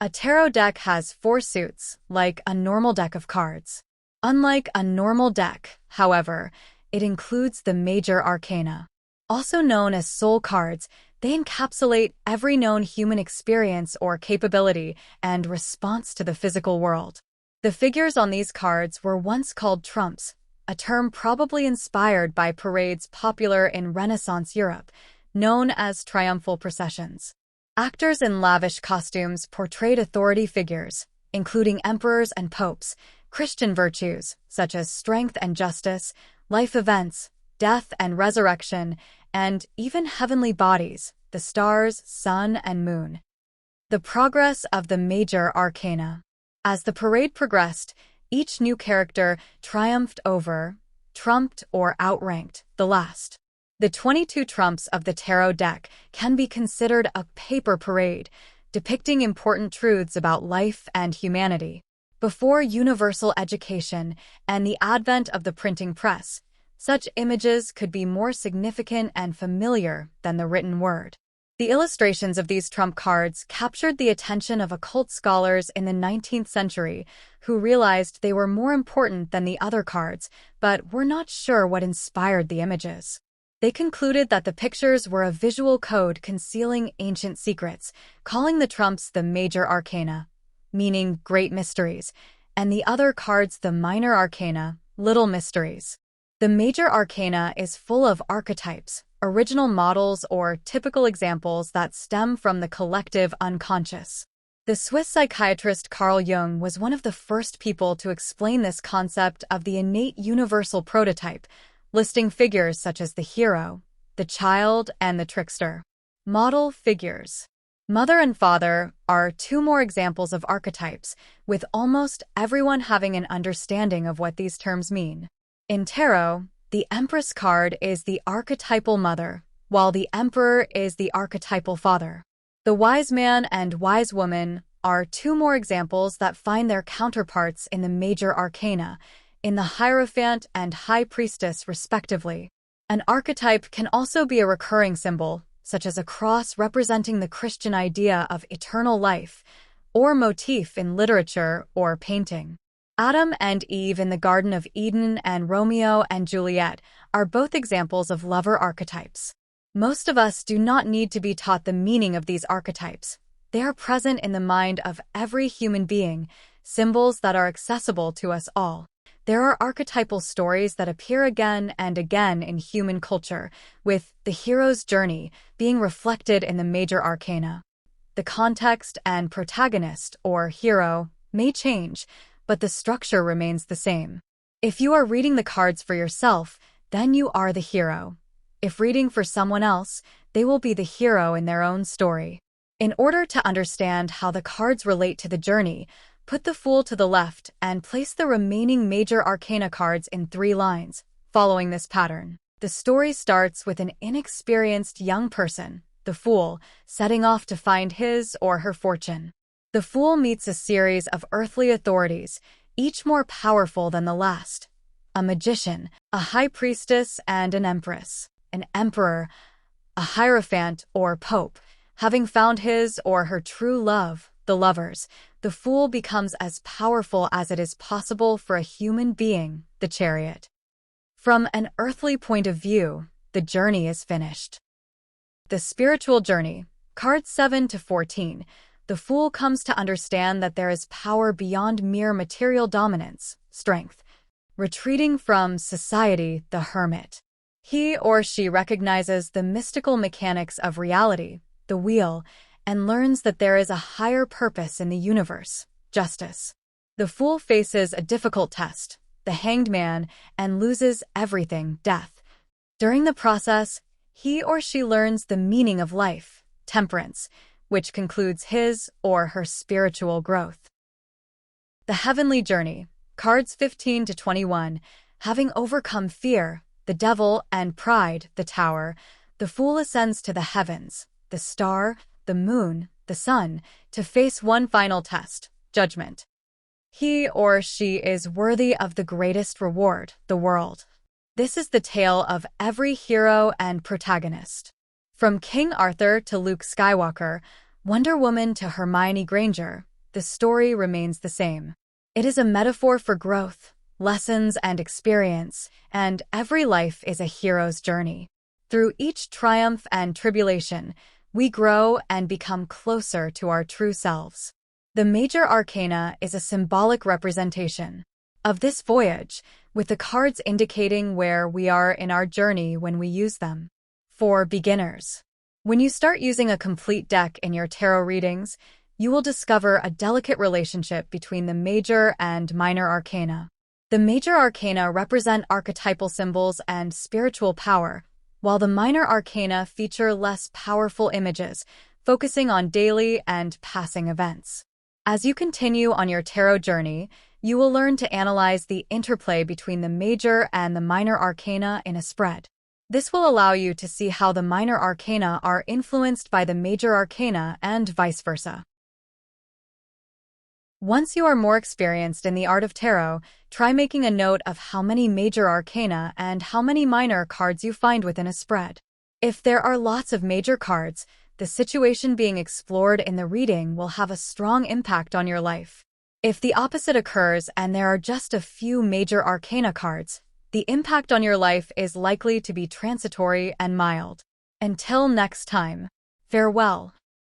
A tarot deck has 4 suits, like a normal deck of cards. Unlike a normal deck, however, it includes the Major Arcana. Also known as soul cards, they encapsulate every known human experience or capability and response to the physical world. The figures on these cards were once called trumps, a term probably inspired by parades popular in Renaissance Europe, known as triumphal processions. Actors in lavish costumes portrayed authority figures, including emperors and popes, Christian virtues, such as strength and justice, life events, death and resurrection, and even heavenly bodies, the stars, sun, and moon. The progress of the Major Arcana. As the parade progressed, each new character triumphed over, trumped, or outranked the last. The 22 trumps of the tarot deck can be considered a paper parade, depicting important truths about life and humanity. Before universal education and the advent of the printing press, such images could be more significant and familiar than the written word. The illustrations of these trump cards captured the attention of occult scholars in the 19th century who realized they were more important than the other cards, but were not sure what inspired the images. They concluded that the pictures were a visual code concealing ancient secrets, calling the trumps the Major Arcana, meaning great mysteries, and the other cards the Minor Arcana, little mysteries. The Major Arcana is full of archetypes, original models, or typical examples that stem from the collective unconscious. The Swiss psychiatrist Carl Jung was one of the first people to explain this concept of the innate universal prototype, listing figures such as the hero, the child, and the trickster. Model figures. Mother and father are 2 more examples of archetypes, with almost everyone having an understanding of what these terms mean. In tarot, the Empress card is the archetypal mother, while the Emperor is the archetypal father. The Wise Man and Wise Woman are 2 more examples that find their counterparts in the Major Arcana, in the Hierophant and High Priestess respectively. An archetype can also be a recurring symbol, such as a cross representing the Christian idea of eternal life, or motif in literature or painting. Adam and Eve in the Garden of Eden and Romeo and Juliet are both examples of lover archetypes. Most of us do not need to be taught the meaning of these archetypes. They are present in the mind of every human being, symbols that are accessible to us all. There are archetypal stories that appear again and again in human culture, with the hero's journey being reflected in the Major Arcana. The context and protagonist, or hero, may change, but the structure remains the same. If you are reading the cards for yourself, then you are the hero. If reading for someone else, they will be the hero in their own story. In order to understand how the cards relate to the journey, put the Fool to the left and place the remaining Major Arcana cards in 3 lines, following this pattern. The story starts with an inexperienced young person, the Fool, setting off to find his or her fortune. The Fool meets a series of earthly authorities, each more powerful than the last. A magician, a high priestess, and an empress, an emperor, a hierophant or pope. Having found his or her true love, the lovers, the Fool becomes as powerful as it is possible for a human being, the Chariot. From an earthly point of view, the journey is finished. The spiritual journey, cards 7 to 14, the Fool comes to understand that there is power beyond mere material dominance, strength. Retreating from society, the Hermit. He or she recognizes the mystical mechanics of reality, the wheel, and learns that there is a higher purpose in the universe, justice. The Fool faces a difficult test, the Hanged Man, and loses everything, death. During the process, he or she learns the meaning of life, temperance, which concludes his or her spiritual growth. The heavenly journey, cards 15 to 21, having overcome fear, the devil, and pride, the Tower, the Fool ascends to the heavens, the star, the moon, the sun, to face one final test, judgment. He or she is worthy of the greatest reward, the world. This is the tale of every hero and protagonist. From King Arthur to Luke Skywalker, Wonder Woman to Hermione Granger, the story remains the same. It is a metaphor for growth, lessons, and experience, and every life is a hero's journey. Through each triumph and tribulation, we grow and become closer to our true selves. The Major Arcana is a symbolic representation of this voyage, with the cards indicating where we are in our journey when we use them. For beginners, when you start using a complete deck in your tarot readings, you will discover a delicate relationship between the major and minor arcana. The major arcana represent archetypal symbols and spiritual power, while the minor arcana feature less powerful images, focusing on daily and passing events. As you continue on your tarot journey, you will learn to analyze the interplay between the major and the minor arcana in a spread. This will allow you to see how the minor arcana are influenced by the major arcana and vice versa. Once you are more experienced in the art of tarot, try making a note of how many major arcana and how many minor cards you find within a spread. If there are lots of major cards, the situation being explored in the reading will have a strong impact on your life. If the opposite occurs and there are just a few major arcana cards, the impact on your life is likely to be transitory and mild. Until next time, farewell.